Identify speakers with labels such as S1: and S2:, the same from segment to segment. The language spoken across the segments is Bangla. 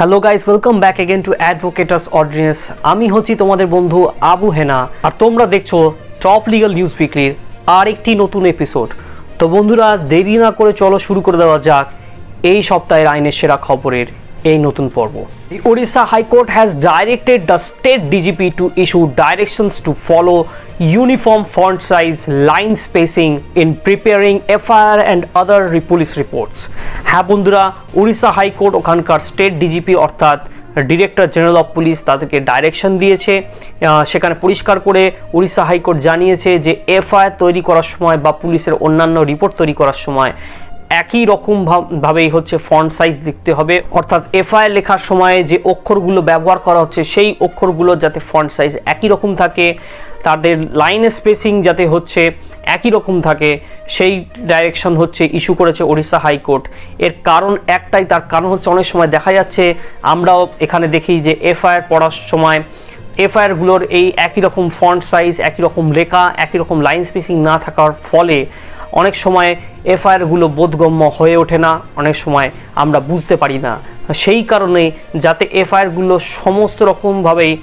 S1: Hello guys, welcome back again to Advocatus audience. আমি হচ্ছি তোমাদের বন্ধু আবু হেনা, আর তোমরা দেখছো টপ লিগাল নিউজ উইকলির আরেকটি নতুন এপিসোড। তো বন্ধুরা, দেরি না করে চলো শুরু করে দেওয়া যাক এই সপ্তাহের আইনের সেরা খবরের এই নতুন পর্ব। The Odisha High Court has directed the state DGP to issue directions to follow uniform font size, line spacing in preparing FIR and other police reports. হ্যাঁ বন্ধুরা, উড়িষ্যা হাইকোর্ট ওখানকার স্টেট ডিজিপি অর্থাৎ ডিরেক্টর জেনারেল অফ পুলিশ তাদেরকে ডাইরেকশন দিয়েছে। সেখানে পরিষ্কার করে উড়িষ্যা হাইকোর্ট জানিয়েছে যে এফআইআর তৈরি করার সময় বা পুলিশের অন্যান্য রিপোর্ট তৈরি করার সময় একই রকম ভাবেই হচ্ছে ফন্ট সাইজ দেখতে হবে, অর্থাৎ এফআইআর লেখার সময় যে অক্ষরগুলো ব্যবহার করা হচ্ছে সেই অক্ষরগুলো যাতে ফন্ট সাইজ একই রকম থাকে, তাদের লাইন স্পেসিং যাতে হচ্ছে একই রকম থাকে, সেই ডাইরেকশন হচ্ছে ইস্যু করেছে ওড়িশা হাইকোর্ট। এর কারণ একটাই, তার কারণ হচ্ছে অনেক সময় দেখা যাচ্ছে, আমরাও এখানে দেখি যে এফআইআর পড়ার সময় এফআইআরগুলোর এই একই রকম ফন্ট সাইজ, একই রকম লেখা, একই রকম লাইন স্পেসিং না থাকার ফলে অনেক সময় এফআইআরগুলো বোধগম্য হয়ে ওঠে না, অনেক সময় আমরা বুঝতে পারি না। সেই কারণে যাতে এফআইআরগুলো সমস্ত রকমভাবেই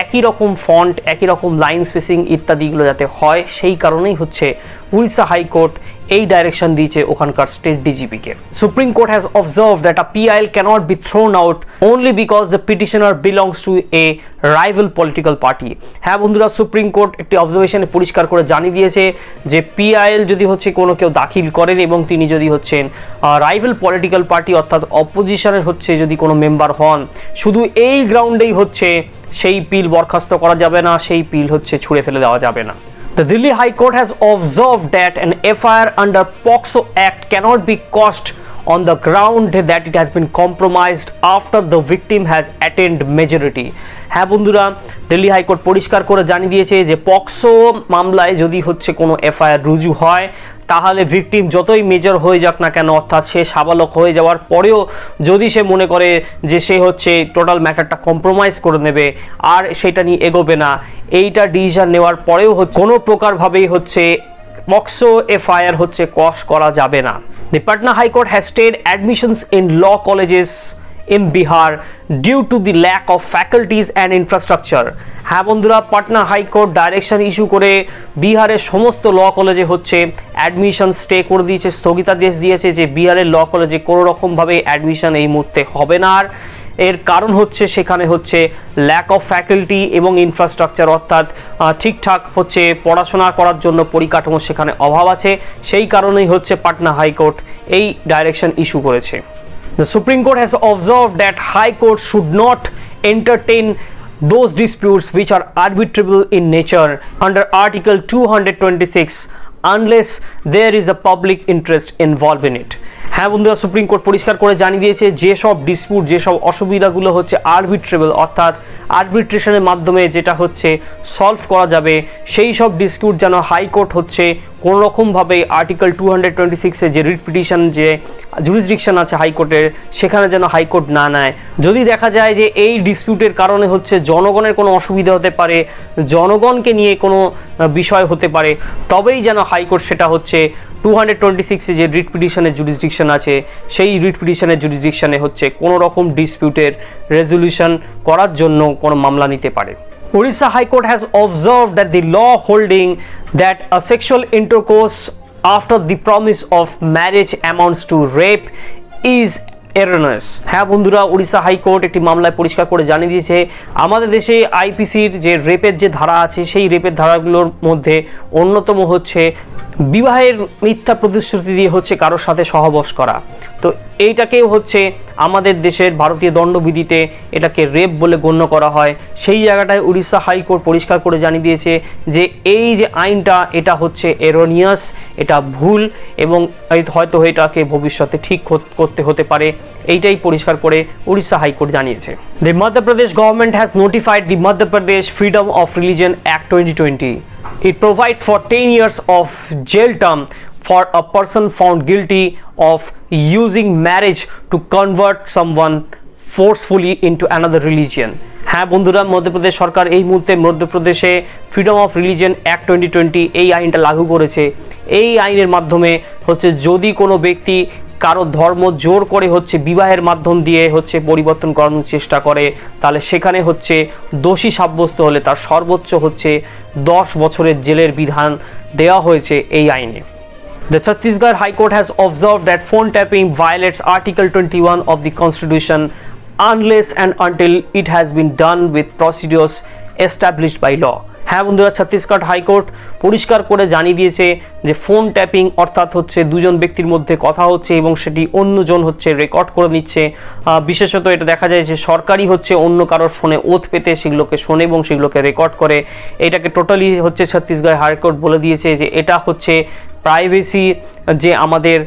S1: একই রকম ফন্ট, একই রকম লাইন স্পেসিং ইত্যাদিগুলো যাতে হয়, সেই কারণেই হচ্ছে উড়িষ্যা হাইকোর্ট এই ডাইরেকশন দিয়েছে ওখানকার স্টেট ডিজিপিকে। Supreme Court has observed that a PIL cannot be thrown out only because the petitioner belongs to a rival political party. হ্যাঁ বন্ধুরা, সুপ্রিম কোর্ট একটি অবজারভেশনে পরিষ্কার করে জানিয়ে দিয়েছে যে পিআইএল যদি হচ্ছে কোনো কেউ দাখিল করেন এবং তিনি যদি হচ্ছেন রাইভাল পলিটিক্যাল পার্টি অর্থাৎ অপোজিশনের হচ্ছে যদি কোনো মেম্বার হন, শুধু এই গ্রাউন্ডেই হচ্ছে সেই পিল বরখাস্ত করা যাবে না, সেই পিল হচ্ছে ছুঁড়ে ফেলে দেওয়া যাবে না। The Delhi High Court has observed that an FIR under POCSO Act cannot be quashed on the ground that it has been compromised after the victim has attained majority. হ্যাঁ বন্ধুরা, দিল্লি হাইকোর্ট পরিষ্কার করে জানিয়ে দিয়েছে যে পক্সো মামলায় যদি হচ্ছে কোনো এফআইআর রুজু হয়, তাহলে ভিকটিম যতই মেজর হয়ে যাক না কেন, অর্থাৎ সে সাবালক হয়ে যাওয়ার পরেও যদি সে মনে করে যে সে হচ্ছে টোটাল ম্যাটারটা কম্প্রোমাইজ করে নেবে আর সেটা নিয়ে এগোবে না, এইটা ডিসিশন নেওয়ার পরেও কোনো প্রকারভাবেই হচ্ছে পক্সো এফআইআর হচ্ছে কোয়াশ করা যাবে না। The Patna High Court has stayed admissions in law colleges in Bihar due to the lack of faculties and infrastructure. হ্যাঁ বন্ধুরা, পাটনা হাইকোর্ট ডাইরেকশন ইস্যু করে বিহারের সমস্ত ল কলেজে হচ্ছে অ্যাডমিশন স্টে করে দিয়েছে, স্থগিতাদেশ দিয়েছে যে বিহারের ল কলেজে কোনো রকমভাবে অ্যাডমিশন এই মুহূর্তে হবে না। আর এর কারণ হচ্ছে সেখানে হচ্ছে ল্যাক অফ ফ্যাকাল্টি এবং ইনফ্রাস্ট্রাকচার, অর্থাৎ ঠিকঠাক হচ্ছে পড়াশোনা করার জন্য পরিকাঠামো সেখানে অভাব আছে, সেই কারণেই হচ্ছে পাটনা হাইকোর্ট এই ডাইরেকশন ইস্যু করেছে। The Supreme Court has observed that High Court should not entertain those disputes which are arbitrable in nature under Article 226 unless there is a public interest involved in it. হ্যাঁ বন্ধুরা, সুপ্রিম কোর্ট পরিষ্কার করে জানিয়ে দিয়েছে যেসব ডিসপিউট, যেসব অসুবিধাগুলো হচ্ছে আরবিট্রেবল অর্থাৎ আরবিট্রেশনের মাধ্যমে যেটা হচ্ছে সলভ করা যাবে, সেই সব ডিসপিউট যেন হাইকোর্ট হচ্ছে কোনো রকমভাবে আর্টিকেল 226-এ যে রিট পিটিশন যে জুরিসডিকশন আছে হাইকোর্টের, সেখানে যেন হাইকোর্ট না নেয়। যদি দেখা যায় যে এই ডিসপিউটের কারণে হচ্ছে জনগণের কোনো অসুবিধা হতে পারে, জনগণকে নিয়ে কোনো বিষয় হতে পারে, তবেই যেন হাইকোর্ট সেটা হচ্ছে 226-এ যে রিট পিটিশনের জুরিসডিকশন আছে সেই রিট পিটিশনের জুরিসডিকশনে হচ্ছে কোনো রকম ডিসপিউটের রেজলিউশন করার জন্য কোনো মামলা নিতে পারে। Odisha High Court has observed that the law holding that a sexual intercourse after the promise of marriage amounts to rape is erroneous. হ্যাঁ বন্ধুরা, উড়িষ্যা হাইকোর্ট একটি মামলায় পরিষ্কার করে জানিয়ে দিয়েছে আমাদের দেশে আইপিসির যে রেপের যে ধারা আছে সেই রেপের ধারাগুলোর মধ্যে অন্যতম হচ্ছে বিবাহের মিথ্যা প্রতিশ্রুতি দিয়ে হচ্ছে কারোর সাথে সহবাস করা। তো এইটাকেও হচ্ছে আমাদের দেশের ভারতীয় দণ্ডবিধিতে এটাকে রেপ বলে গণ্য করা হয়। সেই জায়গাটায় উড়িষ্যা হাইকোর্ট পরিষ্কার করে জানিয়ে দিয়েছে যে এই যে আইনটা এটা হচ্ছে এরোনিয়াস, এটা ভুল এবং হয়তো এটাকে ভবিষ্যতে ঠিক করতে হতে পারে, এইটাই পরিষ্কার করে উড়িষ্যা হাইকোর্ট জানিয়েছে। The Madhya Pradesh government has notified the Madhya Pradesh Freedom of Religion Act 2020. It provides for 10 years of jail term for a person found guilty of using marriage to convert someone forcefully into another religion. হ্যাঁ বন্ধুরা, মধ্যপ্রদেশ সরকার এই মুহূর্তে মধ্যপ্রদেশে ফ্রিডম অফ রিলিজিয়ন অ্যাক্ট 2020 এই আইনটা লাগু করেছে। এই আইনের মাধ্যমে হচ্ছে যদি কোনো ব্যক্তি কারো ধর্ম জোর করে হচ্ছে বিবাহের মাধ্যম দিয়ে হচ্ছে পরিবর্তন করানোর চেষ্টা করে, তাহলে সেখানে হচ্ছে দোষী সাব্যস্ত হলে তার সর্বোচ্চ হচ্ছে 10 বছরের জেলের বিধান দেওয়া হয়েছে এই আইনে। The Chhattisgarh High Court has observed that phone tapping violates Article 21 of the Constitution unless and until it has been done with procedures established by law. হ্যাঁ বন্ধুরা, ছত্তিশগড় হাইকোর্ট পরিষ্কার করে জানিয়ে দিয়েছে যে ফোন ট্যাপিং অর্থাৎ হচ্ছে দুজন ব্যক্তির মধ্যে কথা হচ্ছে এবং সেটি অন্যজন হচ্ছে রেকর্ড করে নিচ্ছে। বিশেষত এটা দেখা যায় যে সরকারি হচ্ছে অন্য কারোর ফোনে ওথ পেতে সেগুলোকে শোনে এবং সেগুলোকে রেকর্ড করে। এটাকে টোটালি হচ্ছে ছত্তিশগড় হাইকোর্ট বলে দিয়েছে যে এটা হচ্ছে প্রাইভেসি, যে আমাদের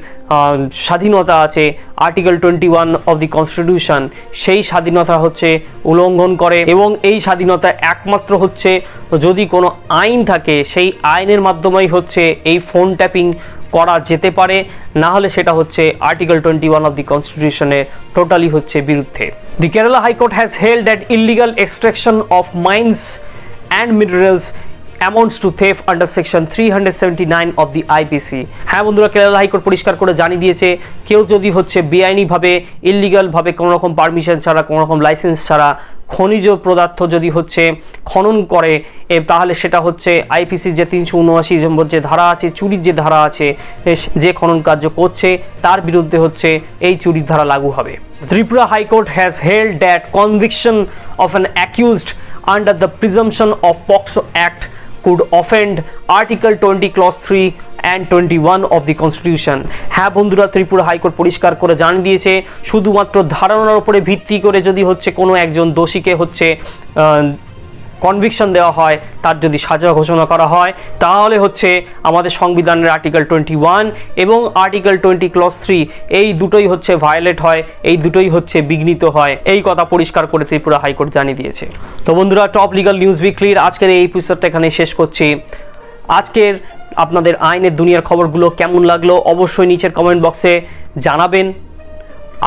S1: স্বাধীনতা আছে আর্টিকেল 21 অফ দি কনস্টিটিউশন, সেই স্বাধীনতা হচ্ছে উল্লঙ্ঘন করে এবং এই স্বাধীনতা একমাত্র হচ্ছে যদি কোনো আইন থাকে সেই আইনের মাধ্যমেই হচ্ছে এই ফোন ট্যাপিং করা যেতে পারে, না হলে সেটা হচ্ছে আর্টিকেল 21 অফ দি কনস্টিটিউশনের টোটালি হচ্ছে বিরুদ্ধে। The Kerala high court has held that illegal extraction of mines and minerals amounts to theft under section 379 of the IPC। হ্যাঁ বন্ধুরা, কেরালা হাইকোর্ট পরিষ্কার করে জানিয়ে দিয়েছে কেউ যদি হচ্ছে বেআইনিভাবে ইললিগালভাবে কোনো রকম পারমিশন ছাড়া কোনো রকম লাইসেন্স ছাড়া খনিজ পদার্থ যদি হচ্ছে খনন করে তাহলে সেটা হচ্ছে আইপিসির যে 379 নম্বর যে ধারা আছে, চুরির যে ধারা আছে, যে খনন কার্য করছে তার বিরুদ্ধে হচ্ছে এই চুরির ধারা লাগু হবে। Tripura high court has held that conviction of an accused under the presumption of POCSO Act could offend Article 20 Clause 3 and 21 of the Constitution। হ্যাঁ বন্ধুরা, ত্রিপুরা হাইকোর্ট পরিষ্কার করে জানিয়ে দিয়েছে শুধুমাত্র ধারণার উপরে ভিত্তি করে যদি হচ্ছে কোনো একজন দোষীকে হচ্ছে কনভিকশন দেওয়া হয়, তার যদি সাজা ঘোষণা করা হয়, তাহলে হচ্ছে আমাদের সংবিধানের আর্টিকেল 21 এবং আর্টিকেল 20 ক্লজ 3 এই দুটোই হচ্ছে ভায়োলেট হয়, এই দুটোই হচ্ছে বিঘ্নিত হয়। এই কথা পরিষ্কার করে ত্রিপুরা হাইকোর্ট জানিয়ে দিয়েছে। তো বন্ধুরা, টপ লিগাল নিউজ উইকলির আজকের এই এপিসোডটা এখানে শেষ করছি। আজকের আপনাদের আইনের দুনিয়ার খবরগুলো কেমন লাগলো অবশ্যই নিচের কমেন্ট বক্সে জানাবেন।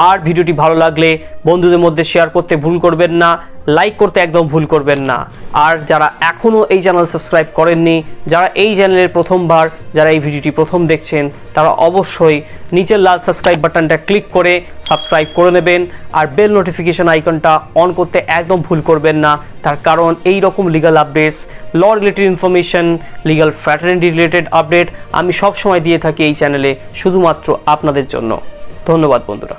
S1: আর ভিডিওটি ভালো লাগলে বন্ধুদের মধ্যে শেয়ার করতে ভুল করবেন না, লাইক করতে একদম ভুল করবেন না। আর যারা এখনও এই চ্যানেল সাবস্ক্রাইব করেননি, যারা এই চ্যানেলের প্রথমবার যারা এই ভিডিওটি প্রথম দেখছেন, তারা অবশ্যই নিচের লাল সাবস্ক্রাইব বাটনটা ক্লিক করে সাবস্ক্রাইব করে নেবেন আর বেল নোটিফিকেশন আইকনটা অন করতে একদম ভুল করবেন না। তার কারণ এই রকম legal updates, law related information, legal fraternity related update আমি সব সময় দিয়ে থাকি এই চ্যানেলে শুধুমাত্র আপনাদের জন্য। ধন্যবাদ বন্ধুরা।